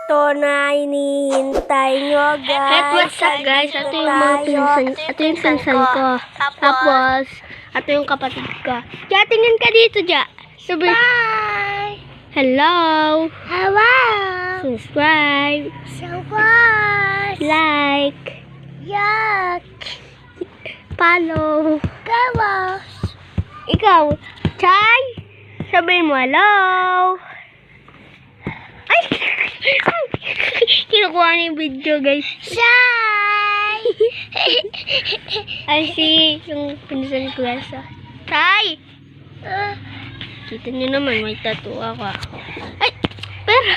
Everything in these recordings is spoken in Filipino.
ito na hinihintay nyo, guys. What's up, guys? Ito yung mga pinsan. Ito yung pinsan ko. Tapos, ito yung kapatid ko. Ja, tingin ka dito, Ja. Bye! Hello. Hello! Subscribe. Surprise! Like. Yuck! Follow. Gawas! Ikaw, Chay. Sabihin mo hello. Ay! Kinukuha na yung video, guys. Shy! Ay, si yung pinsan ko, guys. Chay! Kita niyo naman, may tattoo ako. Ay! Pero,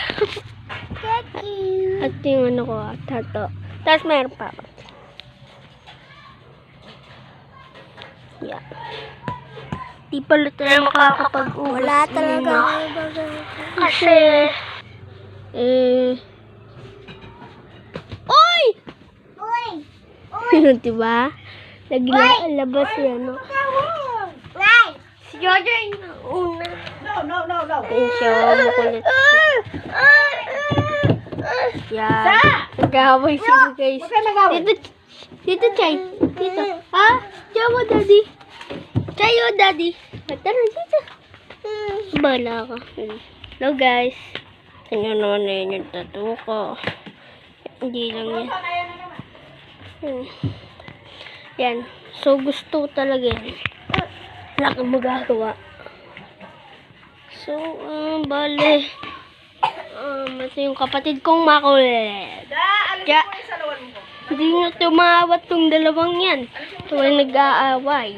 at yung ano ko, tattoo. Tapos meron pa ako. Yeah. Di pala tayo makakapag-ugas. Wala talaga. Kasi, Oy! Uy! Diba? Naglabas yan, no? Nay! Si Jojo yung una. No. Ayun siya, makulit. Yan. Nag-away sila, guys. Dito, Chay. Dito. Ha? Diyan mo, Daddy. Chay, oh, Daddy. Tara, dito. Bala ka. Hello, guys. Tingnan naman na yun yung tattoo ko. Hindi lang yan. Yan. So, gusto ko talaga yan. Wala kang magagawa. So, bale. Ito yung kapatid kong makulit. Ja. Hindi nyo tumawat tong dalawang yan. Tuwing nag-aaway.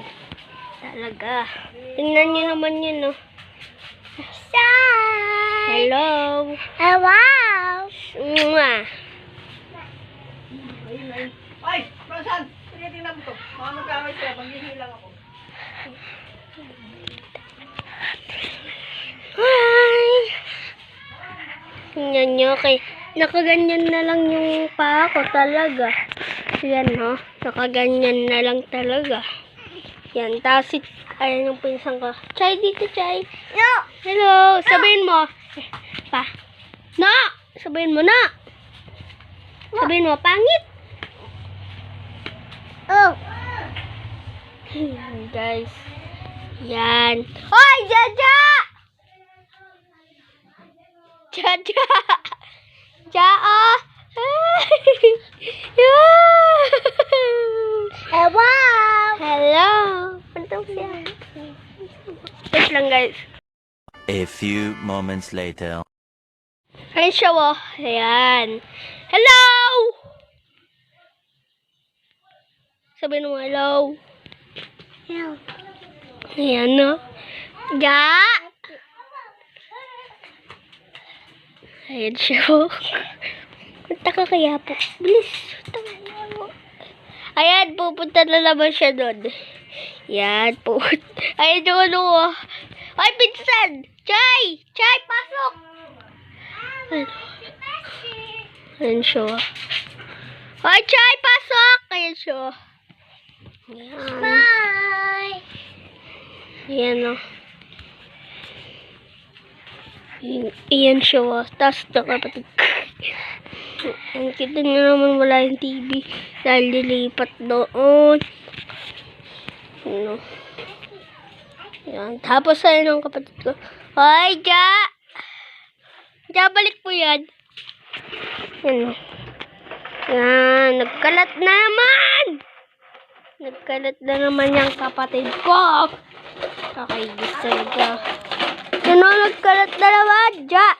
Talaga. Tingnan nyo naman yun, no? Hello. Hello! Mwah. Ay, Fransan, tinitingnan mo to. Mga magkakay sila, maghihilang ako. Hi! Tingnan nyo, nakaganyan na lang yung paa ko talaga. Yan, no? Nakaganyan na lang talaga. Yan, tapos ayan yung pinsang ko. Chay, dito, Chay. No! Hello! Sabihin mo. Pa. No! Sabihin mo na. Sabihin mo, pangit. Oh! Yan, guys. Yan. Hoy, Jaja! Jaja! Jaa! Hello! Hello! Pantong siya. Wait lang, guys. A few moments later. Ayan siya, oh. Ayan. Hello! Sabihin mo, hello. Hello. Ayan, no? Ja! Ayan siya, oh. Punta ka kaya po. Bilis. Ayan, pupunta na naman siya doon. Yan, ayan yung ano, oh. Ay, pinsan! Chay! Chay, pasok! Ayan siya, oh. Ay, Chay, pasok! Ayan siya, oh. Ayan. Bye! Ayan, oh. Ayan siya, oh. Tapos ito, kapatid. Ang kita nyo naman wala yung TV. Dahil lilipat doon. Ano. Ayan. Tapos ayan ang kapatid ko. Hoy, Ja! Ja, balik po yan. Ayan, oh. Ayan. Nagkalat na naman! Nagkalat na naman yung kapatid ko. Kakaigisan ka. Ano, nagkalat na naman, Ja?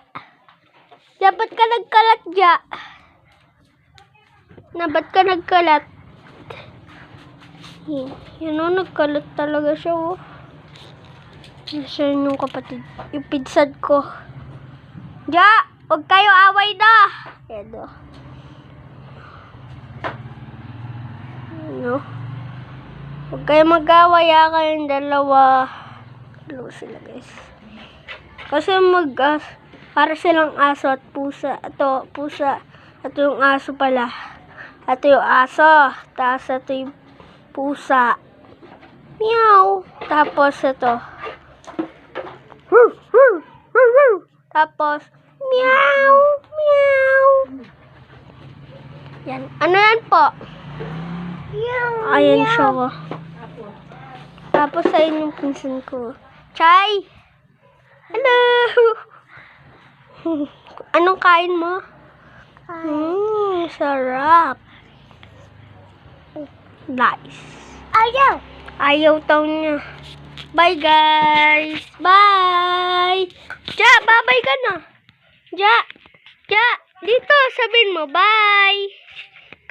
Ja, ba't ka nagkalat, Ja? Ba't ka nagkalat? Yan, oh, nagkalat talaga siya, oh. Nasaan yung kapatid? Yung pinsad ko. Ja! Huwag kayo away na! Yan, oh. Ano? Huwag kayo mag-away, kayong dalawa. Hello sila, guys. Kasi para silang aso at pusa. Ito, pusa. Ito yung aso pala. Ito yung aso. Tapos ito yung pusa. Meow. Tapos ito. Tapos, meow, meow. Yan. Ano yan po? Ayan siya. Oh. Tapos ayun yung pinsan ko. Chay! Hello! Anong kain mo? Sarap. Nice. Ayaw. Ayaw taw niya. Bye, guys. Bye. Ja, bye-bye ka na. Ja. Ja, dito. Sabihin mo, bye.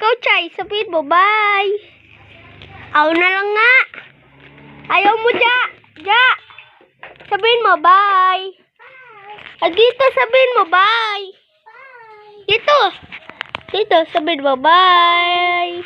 Ikaw, Chay, sabihin mo, bye. Aw na lang nga. Ayaw mo, Ja. Ja. Sabihin mo, bye. At dito, sabihin mo, bye. Dito. Dito, sabihin mo, bye.